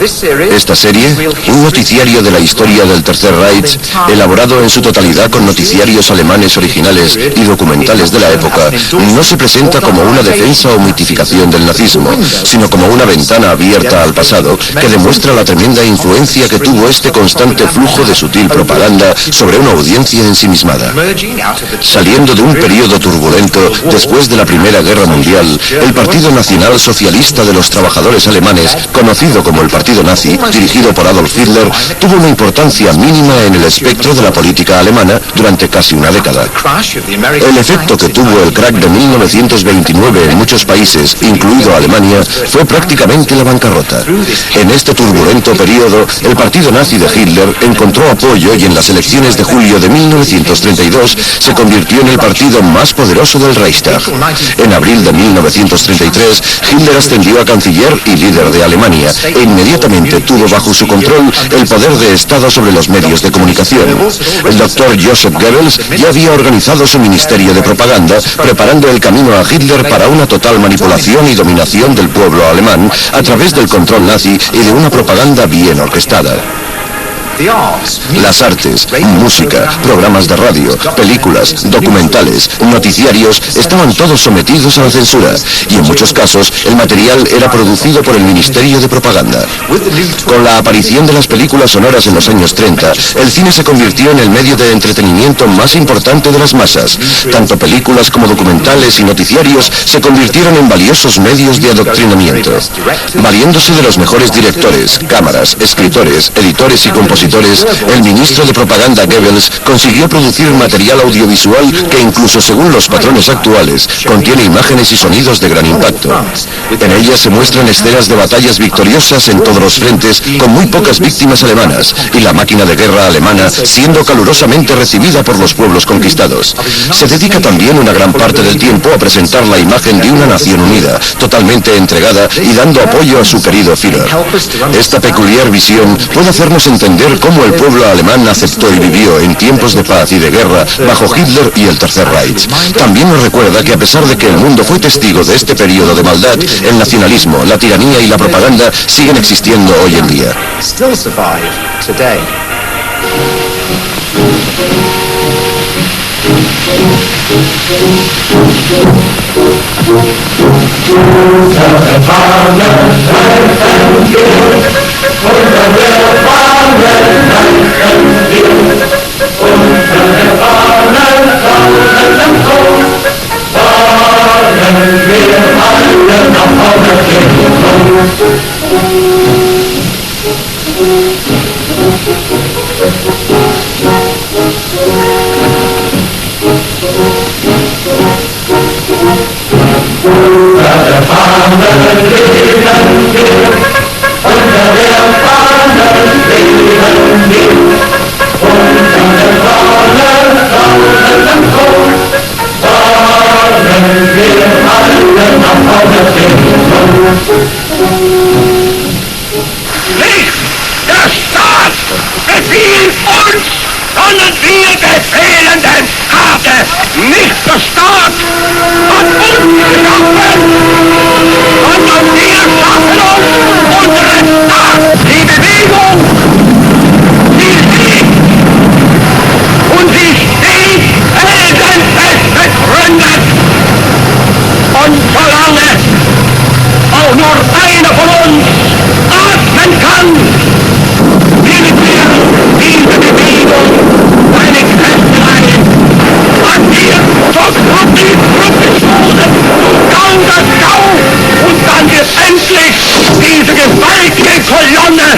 Esta serie, un noticiario de la historia del Tercer Reich, elaborado en su totalidad con noticiarios alemanes originales y documentales de la época, no se presenta como una defensa o mitificación del nazismo, sino como una ventana abierta al pasado que demuestra la tremenda influencia que tuvo este constante flujo de sutil propaganda sobre una audiencia ensimismada. Saliendo de un periodo turbulento después de la Primera Guerra Mundial, el Partido Nacional Socialista de los Trabajadores Alemanes, conocido como el Partido Nazi, dirigido por Adolf Hitler, tuvo una importancia mínima en el espectro de la política alemana durante casi una década. El efecto que tuvo el crack de 1929 en muchos países, incluido Alemania, fue prácticamente la bancarrota. En este turbulento periodo, el Partido Nazi de Hitler encontró apoyo y en las elecciones de julio de 1932 se convirtió en el partido más poderoso del Reichstag. En abril de 1933, Hitler ascendió a canciller y líder de Alemania e inmediatamente tuvo bajo su control el poder de Estado sobre los medios de comunicación. El doctor Joseph Goebbels ya había organizado su ministerio de propaganda, preparando el camino a Hitler para una total manipulación y dominación del pueblo alemán a través del control nazi y de una propaganda bien orquestada. Las artes, música, programas de radio, películas, documentales, noticiarios, estaban todos sometidos a la censura y en muchos casos el material era producido por el Ministerio de Propaganda. Con la aparición de las películas sonoras en los años 30, el cine se convirtió en el medio de entretenimiento más importante de las masas. Tanto películas como documentales y noticiarios se convirtieron en valiosos medios de adoctrinamiento. Valiéndose de los mejores directores, cámaras, escritores, editores y compositores, el ministro de propaganda Goebbels consiguió producir material audiovisual que incluso según los patrones actuales contiene imágenes y sonidos de gran impacto. En ellas se muestran escenas de batallas victoriosas en todos los frentes con muy pocas víctimas alemanas y la máquina de guerra alemana siendo calurosamente recibida por los pueblos conquistados. Se dedica también una gran parte del tiempo a presentar la imagen de una nación unida, totalmente entregada y dando apoyo a su querido Führer. Esta peculiar visión puede hacernos entender cómo el pueblo alemán aceptó y vivió en tiempos de paz y de guerra bajo Hitler y el Tercer Reich. También nos recuerda que a pesar de que el mundo fue testigo de este periodo de maldad, el nacionalismo, la tiranía y la propaganda siguen existiendo hoy en día. Der Staat befiehlt uns, sondern wir befehlen dem Staate. Nicht der Staat hat uns geschaffen, sondern wir schaffen uns unseren Staat. Die Bewegung, die lebt und sie steht felsenfest begründet. Und solange auch nur einer von uns atmen kann, wird diese Bewegung seine Kräfte ein. Was wir zur Gruppe stoßen, Gau das Gau, und dann wird endlich diese gewaltige Kolonne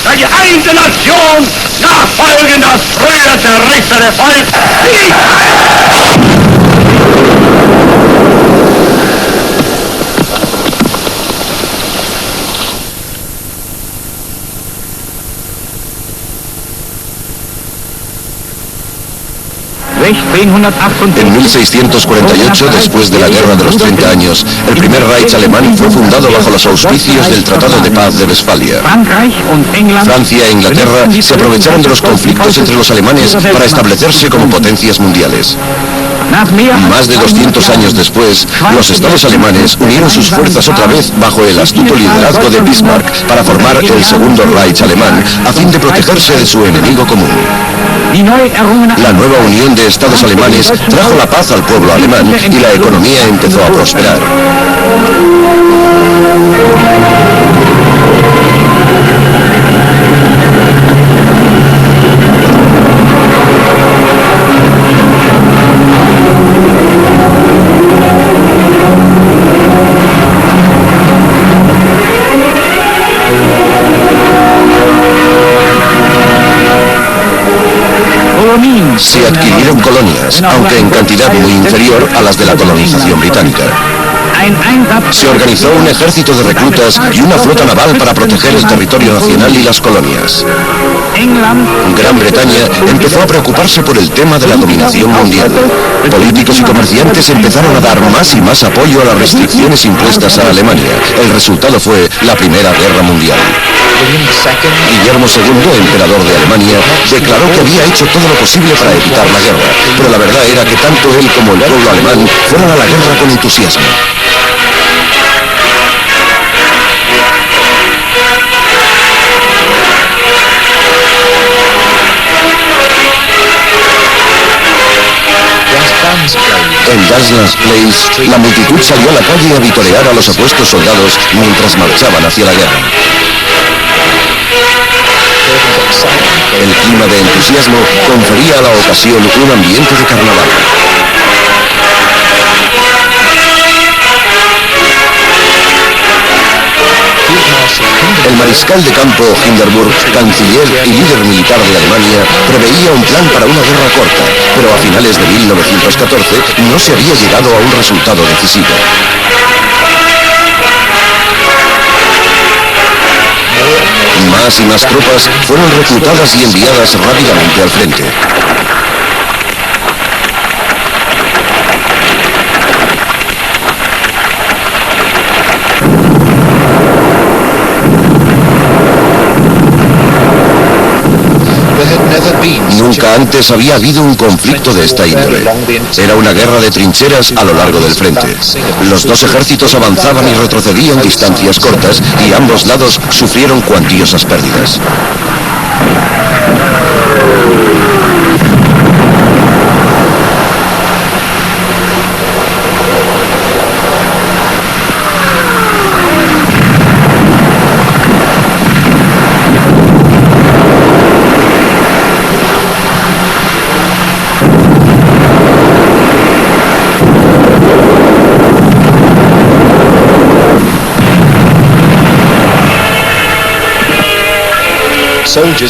der geeinten Nation nachfolgen das früher zerrissene Volk. En 1648, después de la Guerra de los 30 años, el primer Reich alemán fue fundado bajo los auspicios del Tratado de Paz de Westfalia. Francia e Inglaterra se aprovecharon de los conflictos entre los alemanes para establecerse como potencias mundiales. Más de 200 años después, los estados alemanes unieron sus fuerzas otra vez bajo el astuto liderazgo de Bismarck para formar el Segundo Reich alemán, a fin de protegerse de su enemigo común. La nueva unión de estados alemanes trajo la paz al pueblo alemán y la economía empezó a prosperar. Se adquirieron colonias, aunque en cantidad muy inferior a las de la colonización británica. Se organizó un ejército de reclutas y una flota naval para proteger el territorio nacional y las colonias. Gran Bretaña empezó a preocuparse por el tema de la dominación mundial. Políticos y comerciantes empezaron a dar más y más apoyo a las restricciones impuestas a Alemania. El resultado fue la Primera Guerra Mundial. Guillermo II, emperador de Alemania, declaró que había hecho todo lo posible para evitar la guerra, pero la verdad era que tanto él como el pueblo alemán fueron a la guerra con entusiasmo. En Dassler's Place, la multitud salió a la calle a vitorear a los apuestos soldados mientras marchaban hacia la guerra. El clima de entusiasmo confería a la ocasión un ambiente de carnaval. El mariscal de campo Hindenburg, canciller y líder militar de Alemania, preveía un plan para una guerra corta, pero a finales de 1914 no se había llegado a un resultado decisivo. Más y más tropas fueron reclutadas y enviadas rápidamente al frente. Nunca antes había habido un conflicto de esta índole. Era una guerra de trincheras a lo largo del frente. Los dos ejércitos avanzaban y retrocedían distancias cortas y ambos lados sufrieron cuantiosas pérdidas.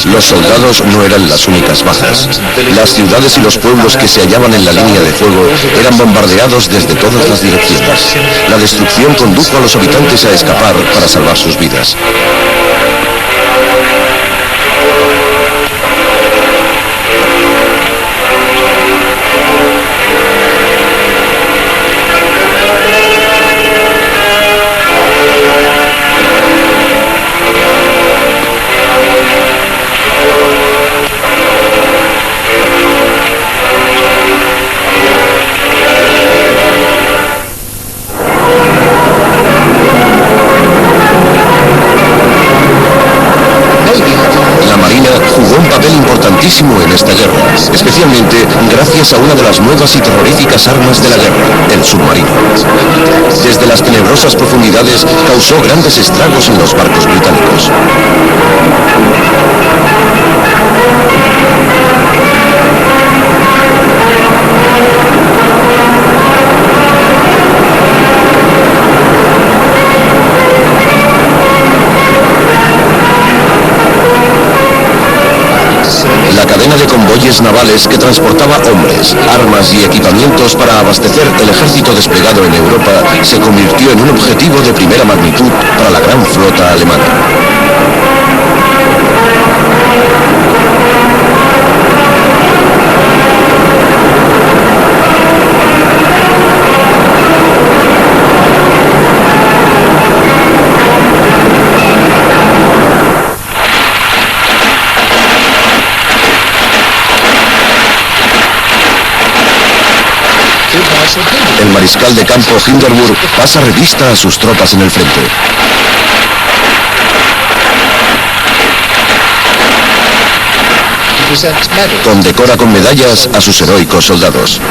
Los soldados no eran las únicas bajas. Las ciudades y los pueblos que se hallaban en la línea de fuego eran bombardeados desde todas las direcciones. La destrucción condujo a los habitantes a escapar para salvar sus vidas. Importantísimo en esta guerra, especialmente gracias a una de las nuevas y terroríficas armas de la guerra, el submarino. Desde las tenebrosas profundidades causó grandes estragos en los barcos británicos. La cadena de convoyes navales que transportaba hombres, armas y equipamientos para abastecer el ejército desplegado en Europa se convirtió en un objetivo de primera magnitud para la gran flota alemana. El mariscal de campo Hindenburg pasa revista a sus tropas en el frente. Condecora con medallas a sus heroicos soldados.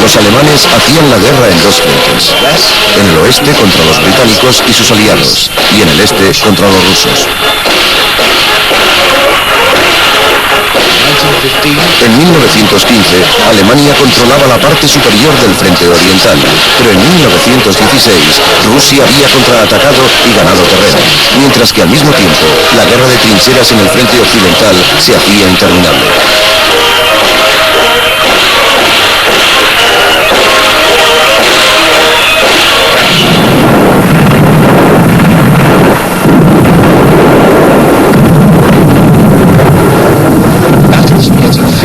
Los alemanes hacían la guerra en dos frentes, en el oeste contra los británicos y sus aliados, y en el este contra los rusos. En 1915, Alemania controlaba la parte superior del frente oriental, pero en 1916, Rusia había contraatacado y ganado terreno, mientras que al mismo tiempo, la guerra de trincheras en el frente occidental se hacía interminable.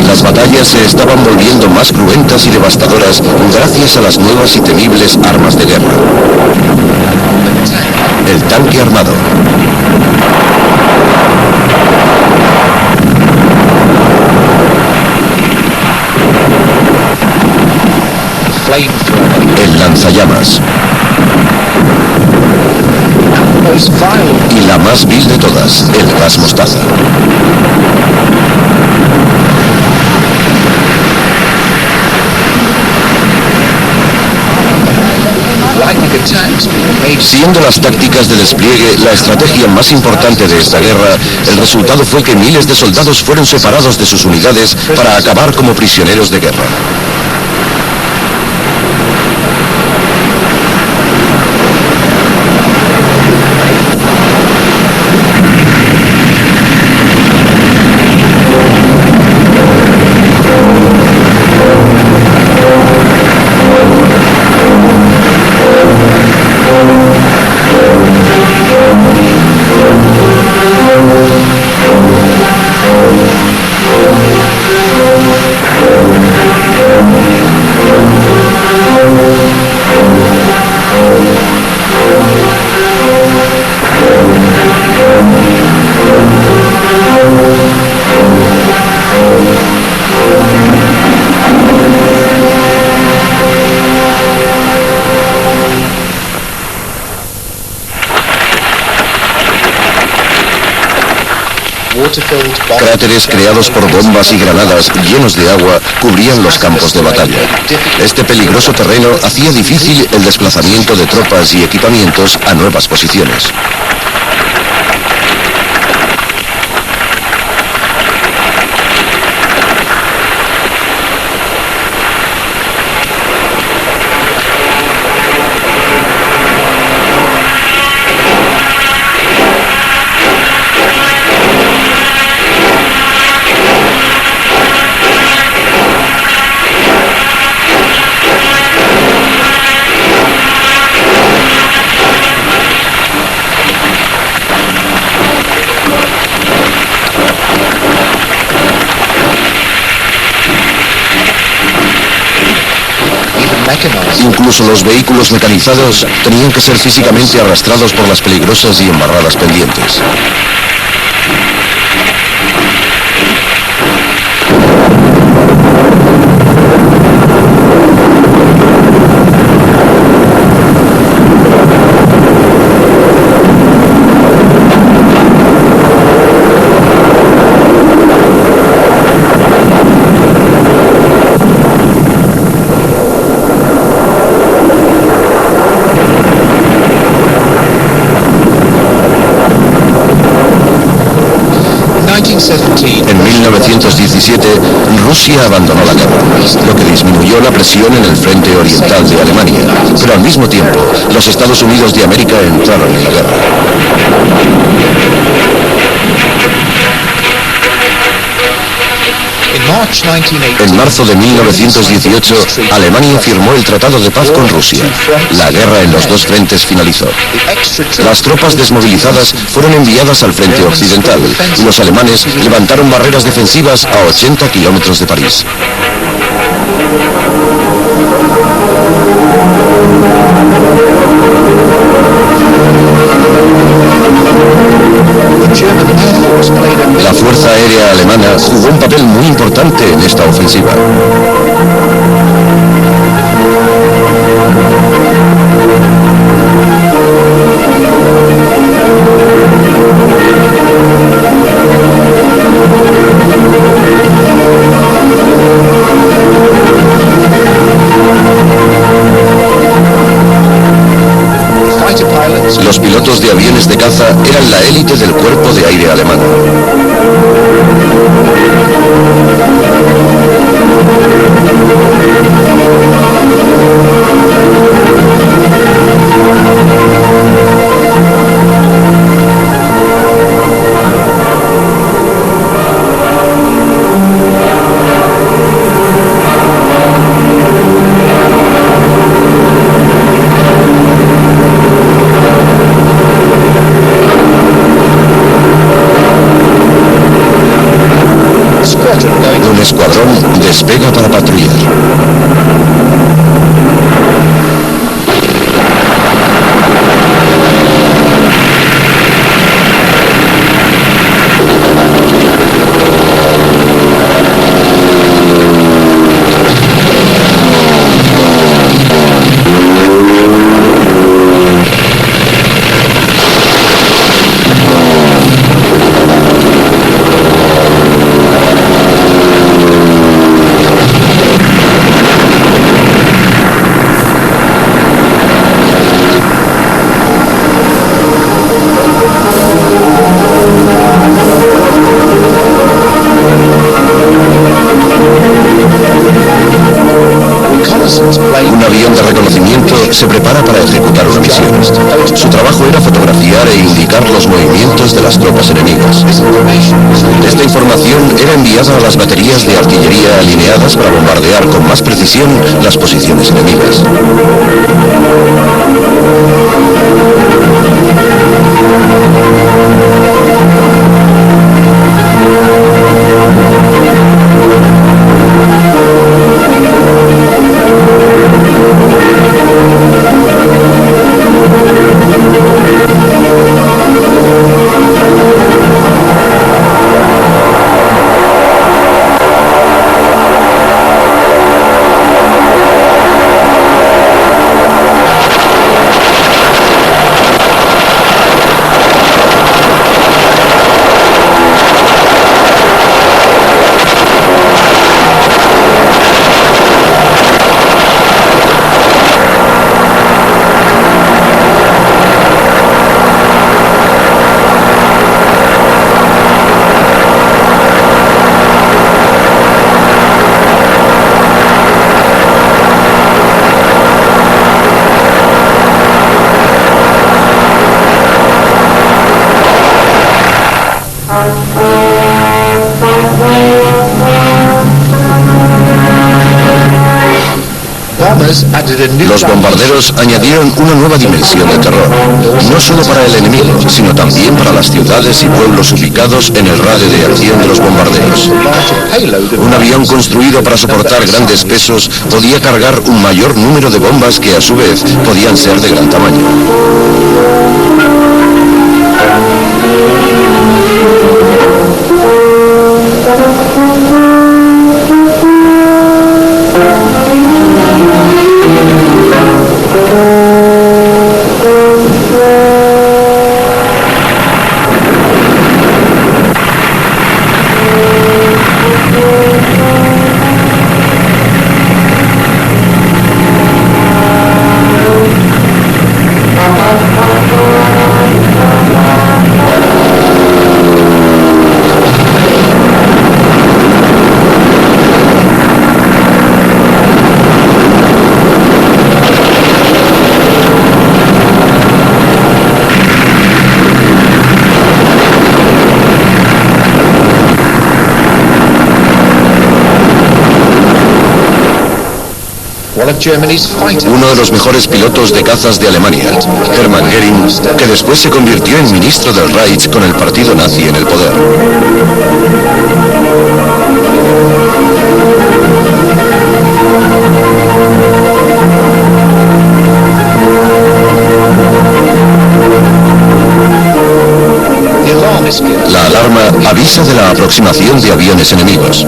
Las batallas se estaban volviendo más cruentas y devastadoras gracias a las nuevas y temibles armas de guerra. El tanque armado. El lanzallamas. Y la más vil de todas, el gas mostaza. Siendo las tácticas de despliegue la estrategia más importante de esta guerra, el resultado fue que miles de soldados fueron separados de sus unidades para acabar como prisioneros de guerra. Cráteres creados por bombas y granadas llenos de agua cubrían los campos de batalla. Este peligroso terreno hacía difícil el desplazamiento de tropas y equipamientos a nuevas posiciones. Incluso los vehículos mecanizados tenían que ser físicamente arrastrados por las peligrosas y embarradas pendientes. En 1917, Rusia abandonó la guerra, lo que disminuyó la presión en el frente oriental de Alemania, pero al mismo tiempo, los Estados Unidos de América entraron en la guerra. En marzo de 1918, Alemania firmó el Tratado de Paz con Rusia. La guerra en los dos frentes finalizó. Las tropas desmovilizadas fueron enviadas al frente occidental y los alemanes levantaron barreras defensivas a 80 kilómetros de París. La Fuerza Aérea Alemana jugó un papel muy importante en esta ofensiva. Los pilotos de aviones de caza eran la élite del cuerpo de aire alemán. Un escuadrón despega para patrullar. Un avión de reconocimiento se prepara para ejecutar una misión. Su trabajo era fotografiar e indicar los movimientos de las tropas enemigas. Esta información era enviada a las baterías de artillería alineadas para bombardear con más precisión las posiciones enemigas. Los bombarderos añadieron una nueva dimensión de terror, no solo para el enemigo, sino también para las ciudades y pueblos ubicados en el radio de acción de los bombarderos. Un avión construido para soportar grandes pesos podía cargar un mayor número de bombas que a su vez podían ser de gran tamaño. uno de los mejores pilotos de cazas de Alemania, Hermann Göring, que después se convirtió en ministro del Reich con el partido nazi en el poder. La alarma avisa de la aproximación de aviones enemigos.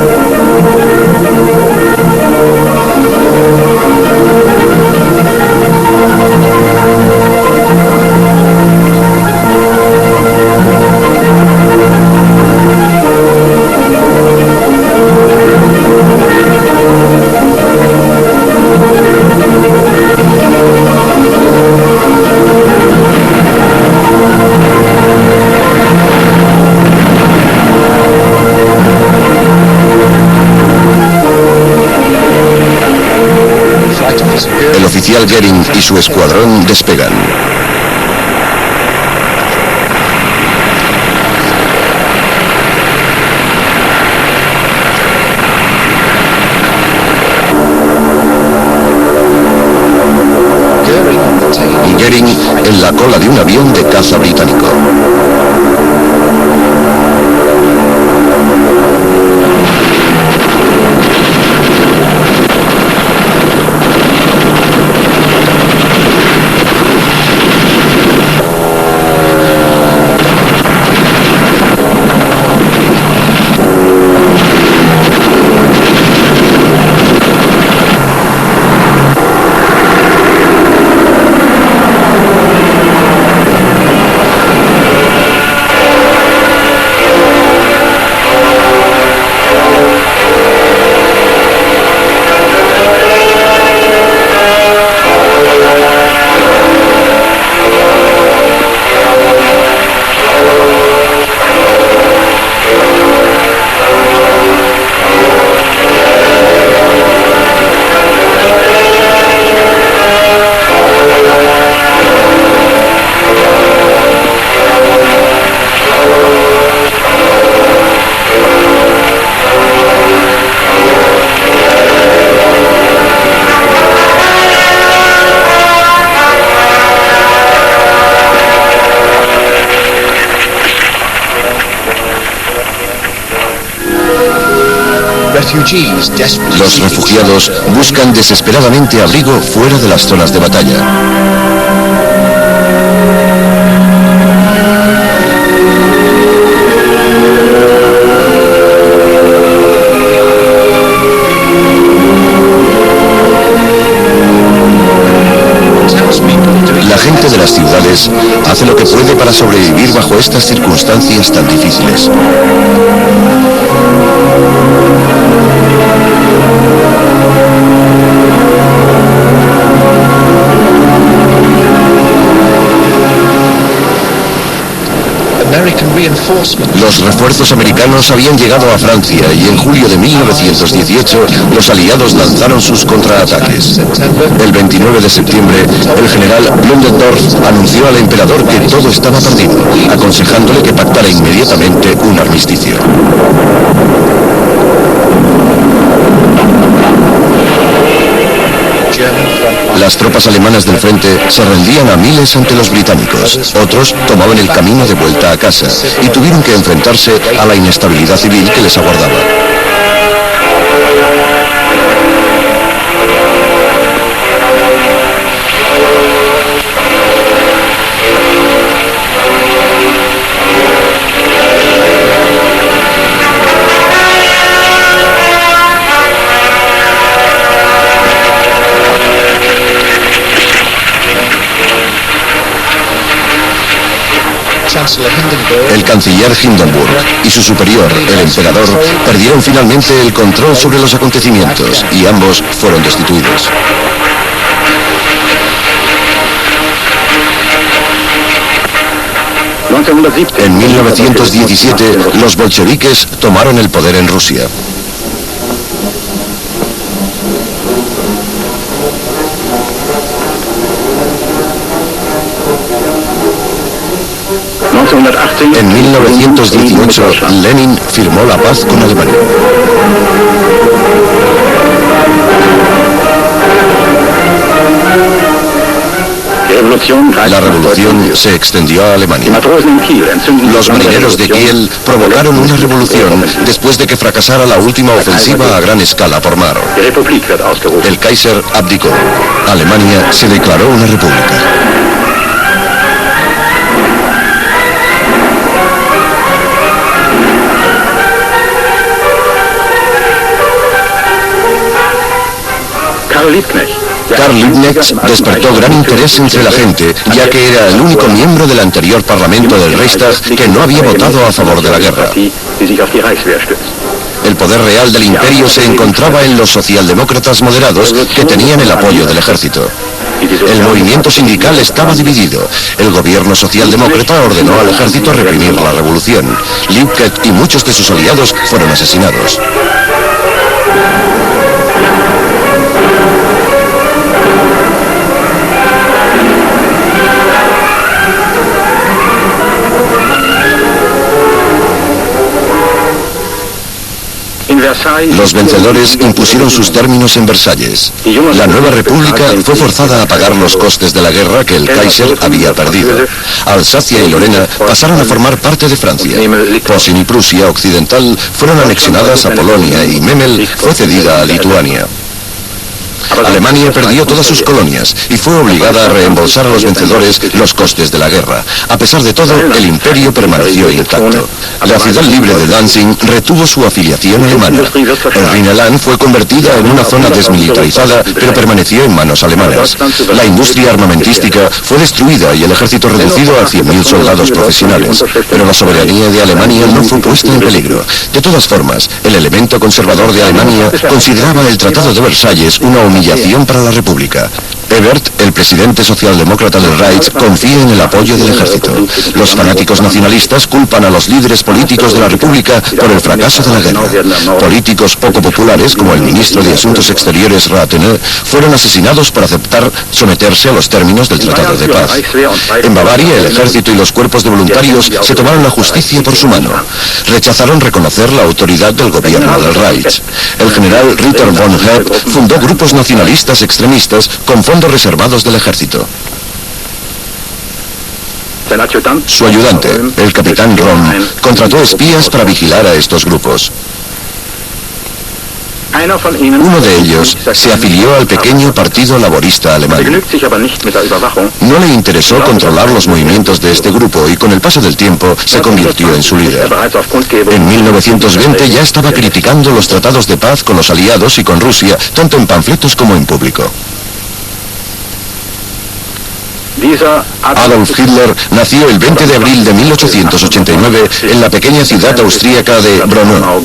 El oficial Göring y su escuadrón despegan. Göring en la cola de un avión de caza británico. Los refugiados buscan desesperadamente abrigo fuera de las zonas de batalla. La gente de las ciudades hace lo que puede para sobrevivir bajo estas circunstancias tan difíciles. Los refuerzos americanos habían llegado a Francia y en julio de 1918 los aliados lanzaron sus contraataques. El 29 de septiembre, el general Ludendorff anunció al emperador que todo estaba perdido, aconsejándole que pactara inmediatamente un armisticio. Las tropas alemanas del frente se rendían a miles ante los británicos. Otros tomaban el camino de vuelta a casa y tuvieron que enfrentarse a la inestabilidad civil que les aguardaba. El canciller Hindenburg y su superior, el emperador, perdieron finalmente el control sobre los acontecimientos y ambos fueron destituidos. En 1917, los bolcheviques tomaron el poder en Rusia. En 1918, Lenin firmó la paz con Alemania. La revolución se extendió a Alemania. Los marineros de Kiel provocaron una revolución después de que fracasara la última ofensiva a gran escala por mar. El Kaiser abdicó. Alemania se declaró una república. Karl Liebknecht despertó gran interés entre la gente, ya que era el único miembro del anterior Parlamento del Reichstag que no había votado a favor de la guerra. El poder real del imperio se encontraba en los socialdemócratas moderados que tenían el apoyo del ejército. El movimiento sindical estaba dividido. El gobierno socialdemócrata ordenó al ejército reprimir la revolución. Liebknecht y muchos de sus aliados fueron asesinados. Los vencedores impusieron sus términos en Versalles. La nueva república fue forzada a pagar los costes de la guerra que el Kaiser había perdido. Alsacia y Lorena pasaron a formar parte de Francia. Posen y Prusia Occidental fueron anexionadas a Polonia y Memel fue cedida a Lituania. Alemania perdió todas sus colonias y fue obligada a reembolsar a los vencedores los costes de la guerra. A pesar de todo, el imperio permaneció intacto. La ciudad libre de Danzig retuvo su afiliación alemana. El Rhineland fue convertida en una zona desmilitarizada, pero permaneció en manos alemanas. La industria armamentística fue destruida y el ejército reducido a 100.000 soldados profesionales. Pero la soberanía de Alemania no fue puesta en peligro. De todas formas, el elemento conservador de Alemania consideraba el Tratado de Versalles una humillación para la República. Ebert, el presidente socialdemócrata del Reich, confía en el apoyo del ejército. Los fanáticos nacionalistas culpan a los líderes políticos de la República por el fracaso de la guerra. Políticos poco populares, como el ministro de Asuntos Exteriores Rathenau, fueron asesinados por aceptar someterse a los términos del Tratado de Paz. En Bavaria, el ejército y los cuerpos de voluntarios se tomaron la justicia por su mano. Rechazaron reconocer la autoridad del gobierno del Reich. El general Ritter von Hebb fundó grupos nacionalistas extremistas con fondos reservados del ejército. Su ayudante, el capitán Rom, contrató espías para vigilar a estos grupos. Uno de ellos se afilió al pequeño Partido Laborista Alemán. No le interesó controlar los movimientos de este grupo y con el paso del tiempo se convirtió en su líder. En 1920 ya estaba criticando los tratados de paz con los aliados y con Rusia, tanto en panfletos como en público. Adolf Hitler nació el 20 de abril de 1889 en la pequeña ciudad austríaca de Braunau.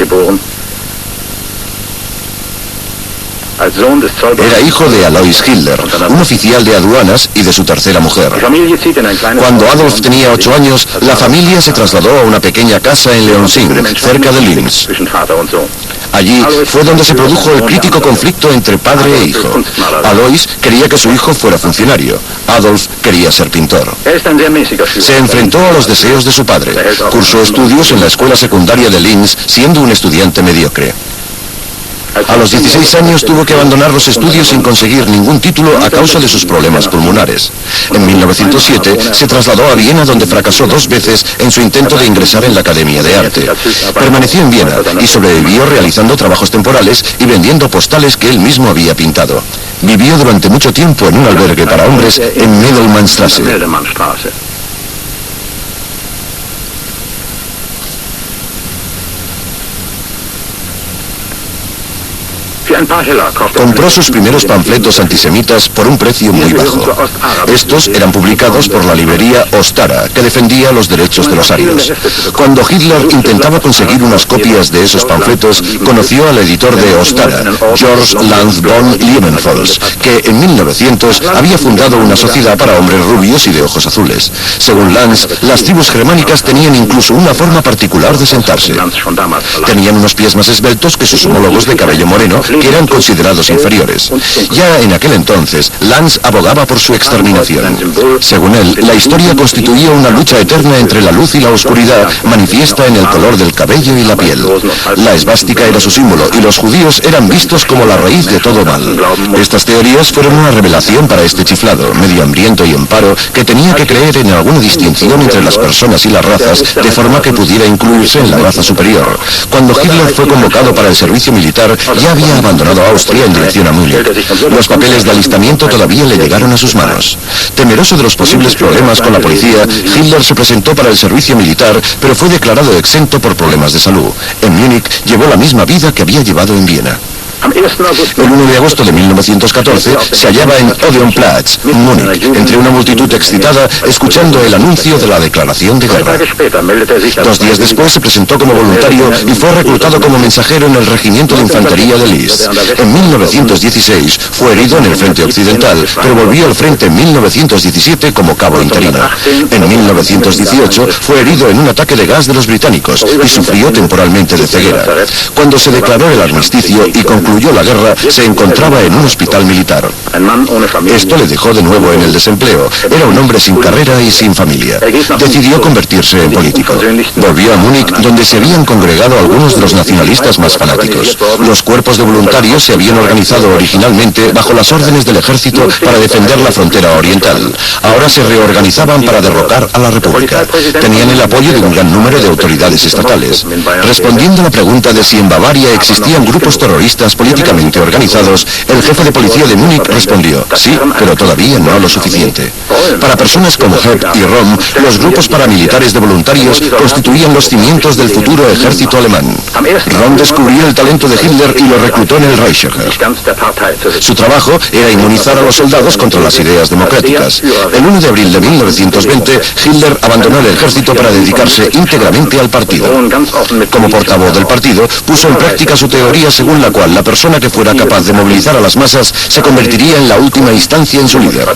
Era hijo de Alois Hitler, un oficial de aduanas y de su tercera mujer. Cuando Adolf tenía 8 años, la familia se trasladó a una pequeña casa en Leonsing, cerca de Linz. Allí fue donde se produjo el crítico conflicto entre padre e hijo. Alois quería que su hijo fuera funcionario. Adolf quería ser pintor. Se enfrentó a los deseos de su padre. Cursó estudios en la escuela secundaria de Linz, siendo un estudiante mediocre. A los 16 años tuvo que abandonar los estudios sin conseguir ningún título a causa de sus problemas pulmonares. En 1907 se trasladó a Viena, donde fracasó 2 veces en su intento de ingresar en la Academia de Arte. Permaneció en Viena y sobrevivió realizando trabajos temporales y vendiendo postales que él mismo había pintado. Vivió durante mucho tiempo en un albergue para hombres en Medelmannstraße. Compró sus primeros panfletos antisemitas por un precio muy bajo. Estos eran publicados por la librería Ostara, que defendía los derechos de los arios. Cuando Hitler intentaba conseguir unas copias de esos panfletos, conoció al editor de Ostara, George Lanz von Liebenfels, que en 1900 había fundado una sociedad para hombres rubios y de ojos azules. Según Lanz, las tribus germánicas tenían incluso una forma particular de sentarse. Tenían unos pies más esbeltos que sus homólogos de cabello moreno, que que eran considerados inferiores. Ya en aquel entonces, Lanz abogaba por su exterminación. Según él, la historia constituía una lucha eterna entre la luz y la oscuridad, manifiesta en el color del cabello y la piel. La esvástica era su símbolo y los judíos eran vistos como la raíz de todo mal. Estas teorías fueron una revelación para este chiflado, medio hambriento y en paro, que tenía que creer en alguna distinción entre las personas y las razas, de forma que pudiera incluirse en la raza superior. Cuando Hitler fue convocado para el servicio militar, ya había abandonado Austria en dirección a Múnich. Los papeles de alistamiento todavía le llegaron a sus manos. Temeroso de los posibles problemas con la policía, Hitler se presentó para el servicio militar, pero fue declarado exento por problemas de salud. En Múnich llevó la misma vida que había llevado en Viena. El 1 de agosto de 1914 se hallaba en Odeonplatz, Múnich, entre una multitud excitada, escuchando el anuncio de la declaración de guerra. 2 días después se presentó como voluntario y fue reclutado como mensajero en el regimiento de infantería de List. En 1916 fue herido en el frente occidental, pero volvió al frente en 1917 como cabo interino. En 1918 fue herido en un ataque de gas de los británicos y sufrió temporalmente de ceguera. Cuando se declaró el armisticio y concluyó la guerra, se encontraba en un hospital militar. Esto le dejó de nuevo en el desempleo. Era un hombre sin carrera y sin familia. Decidió convertirse en político. Volvió a Múnich, donde se habían congregado algunos de los nacionalistas más fanáticos. Los cuerpos de voluntarios se habían organizado originalmente bajo las órdenes del ejército para defender la frontera oriental. Ahora se reorganizaban para derrocar a la República. Tenían el apoyo de un gran número de autoridades estatales. Respondiendo a la pregunta de si en Bavaria existían grupos terroristas políticamente organizados, el jefe de policía de Múnich respondió, sí, pero todavía no lo suficiente. Para personas como Hepp y Rom, los grupos paramilitares de voluntarios constituían los cimientos del futuro ejército alemán. Rom descubrió el talento de Hitler y lo reclutó en el Reichsheer. Su trabajo era inmunizar a los soldados contra las ideas democráticas. El 1 de abril de 1920, Hitler abandonó el ejército para dedicarse íntegramente al partido. Como portavoz del partido, puso en práctica su teoría según la cual la persona que fuera capaz de movilizar a las masas se convertiría en la última instancia en su líder.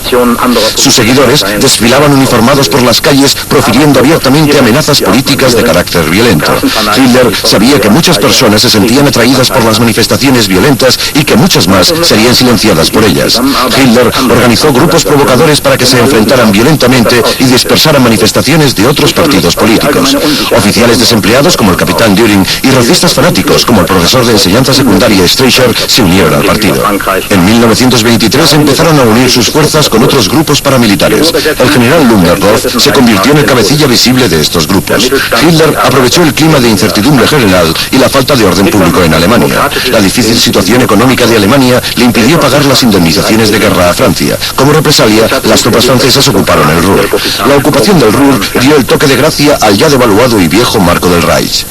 Sus seguidores desfilaban uniformados por las calles, profiriendo abiertamente amenazas políticas de carácter violento. Hitler sabía que muchas personas se sentían atraídas por las manifestaciones violentas y que muchas más serían silenciadas por ellas. Hitler organizó grupos provocadores para que se enfrentaran violentamente y dispersaran manifestaciones de otros partidos políticos. Oficiales desempleados como el capitán Düring y racistas fanáticos como el profesor de enseñanza secundaria Streicher se unieron al partido. En 1923 empezaron a unir sus fuerzas con otros grupos paramilitares. El general Ludendorff se convirtió en el cabecilla visible de estos grupos. Hitler aprovechó el clima de incertidumbre general y la falta de orden público en Alemania. La difícil situación económica de Alemania le impidió pagar las indemnizaciones de guerra a Francia. Como represalia, las tropas francesas ocuparon el Ruhr. La ocupación del Ruhr dio el toque de gracia al ya devaluado y viejo marco del Reich.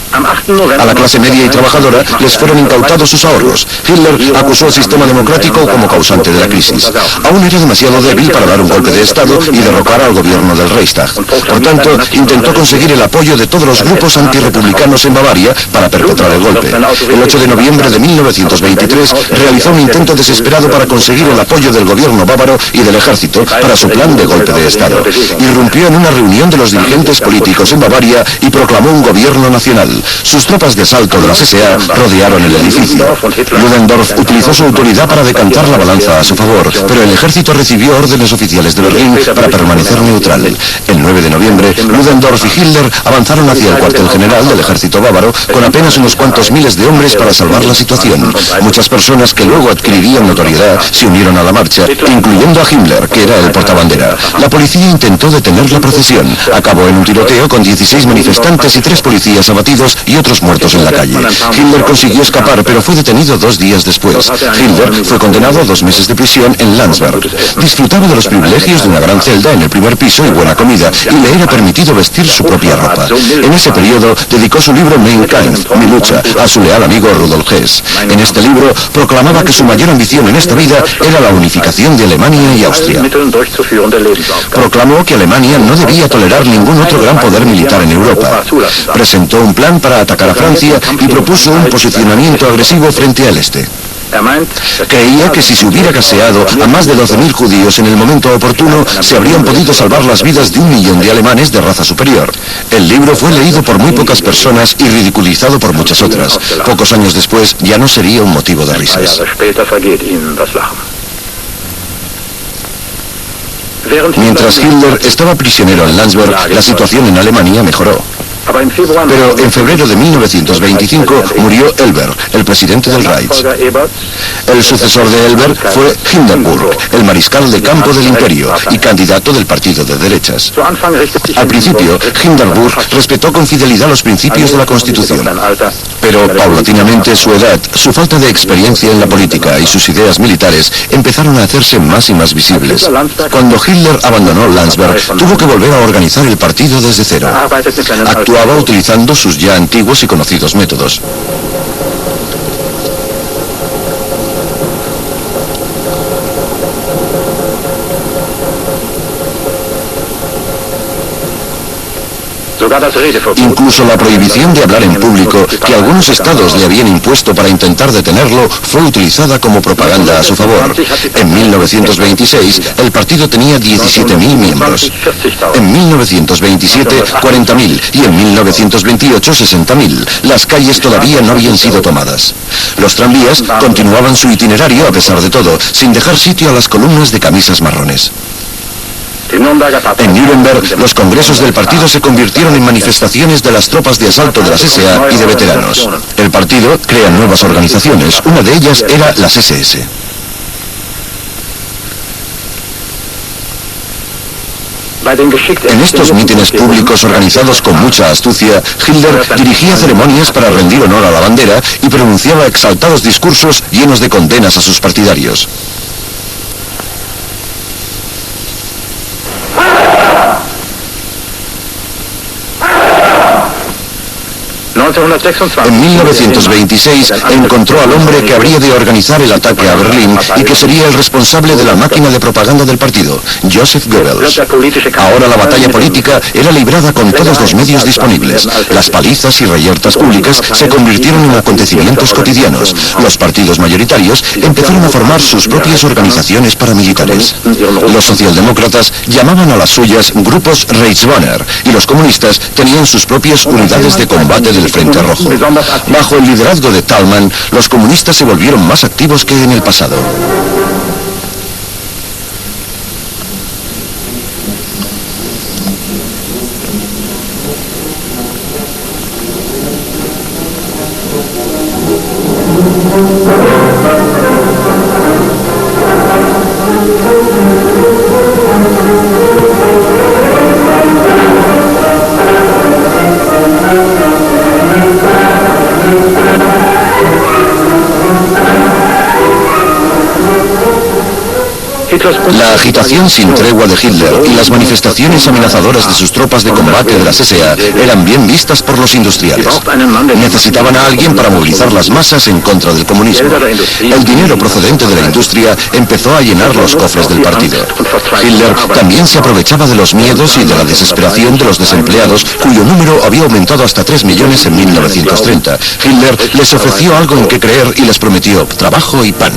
A la clase media y trabajadora les fueron incautados sus ahorros. Hitler acusó al sistema democrático como causante de la crisis. Aún era demasiado débil para dar un golpe de Estado y derrocar al gobierno del Reichstag. Por tanto, intentó conseguir el apoyo de todos los grupos antirrepublicanos en Bavaria para perpetrar el golpe. El 8 de noviembre de 1923 realizó un intento desesperado para conseguir el apoyo del gobierno bávaro y del ejército para su plan de golpe de Estado. Irrumpió en una reunión de los dirigentes políticos en Bavaria y proclamó un gobierno nacional. Sus tropas de asalto de la SA rodearon el edificio. Ludendorff utilizó su autoridad para decantar la balanza a su favor, pero el ejército recibió órdenes oficiales de Berlín para permanecer neutral. El 9 de noviembre, Ludendorff y Hitler avanzaron hacia el cuartel general del ejército bávaro con apenas unos cuantos miles de hombres para salvar la situación. Muchas personas que luego adquirirían notoriedad se unieron a la marcha, incluyendo a Himmler, que era el portabandera. La policía intentó detener la procesión. Acabó en un tiroteo con 16 manifestantes y 3 policías abatidos y otros muertos en la calle. Hitler consiguió escapar, pero fue detenido 2 días después. Hitler fue condenado a 2 meses de prisión en Landsberg. Disfrutaba de los privilegios de una gran celda en el primer piso y buena comida, y le era permitido vestir su propia ropa. En ese periodo dedicó su libro Mein Kampf, Mi lucha, a su leal amigo Rudolf Hess. En este libro proclamaba que su mayor ambición en esta vida era la unificación de Alemania y Austria. Proclamó que Alemania no debía tolerar ningún otro gran poder militar en Europa. Presentó un plan para atacar a Francia y propuso un posicionamiento agresivo frente al este. Creía que si se hubiera gaseado a más de 12.000 judíos en el momento oportuno, se habrían podido salvar las vidas de 1 millón de alemanes de raza superior. El libro fue leído por muy pocas personas y ridiculizado por muchas otras. Pocos años después, ya no sería un motivo de risas. Mientras Hitler estaba prisionero en Landsberg, la situación en Alemania mejoró. Pero en febrero de 1925 murió Elber, el presidente del Reich. El sucesor de Elber fue Hindenburg, el mariscal de campo del imperio y candidato del partido de derechas. Al principio, Hindenburg respetó con fidelidad los principios de la Constitución, pero paulatinamente su edad, su falta de experiencia en la política y sus ideas militares empezaron a hacerse más y más visibles. Cuando Hitler abandonó Landsberg, tuvo que volver a organizar el partido desde cero. Actuaba utilizando sus ya antiguos y conocidos métodos. Incluso la prohibición de hablar en público, que algunos estados le habían impuesto para intentar detenerlo, fue utilizada como propaganda a su favor. En 1926, el partido tenía 17.000 miembros. En 1927, 40.000 y en 1928, 60.000. Las calles todavía no habían sido tomadas. Los tranvías continuaban su itinerario a pesar de todo, sin dejar sitio a las columnas de camisas marrones. En Nuremberg, los congresos del partido se convirtieron en manifestaciones de las tropas de asalto de las SA y de veteranos. El partido crea nuevas organizaciones, una de ellas era las SS. En estos mítines públicos organizados con mucha astucia, Hitler dirigía ceremonias para rendir honor a la bandera y pronunciaba exaltados discursos llenos de condenas a sus partidarios. En 1926 encontró al hombre que habría de organizar el ataque a Berlín y que sería el responsable de la máquina de propaganda del partido, Joseph Goebbels. Ahora la batalla política era librada con todos los medios disponibles. Las palizas y reyertas públicas se convirtieron en acontecimientos cotidianos. Los partidos mayoritarios empezaron a formar sus propias organizaciones paramilitares. Los socialdemócratas llamaban a las suyas grupos Reichsbanner y los comunistas tenían sus propias unidades de combate del Frente Rojo. Bajo el liderazgo de Thälmann, los comunistas se volvieron más activos que en el pasado. La agitación sin tregua de Hitler y las manifestaciones amenazadoras de sus tropas de combate de las SA eran bien vistas por los industriales. Necesitaban a alguien para movilizar las masas en contra del comunismo. El dinero procedente de la industria empezó a llenar los cofres del partido. Hitler también se aprovechaba de los miedos y de la desesperación de los desempleados, cuyo número había aumentado hasta 3 millones en 1930. Hitler les ofreció algo en que creer y les prometió trabajo y pan.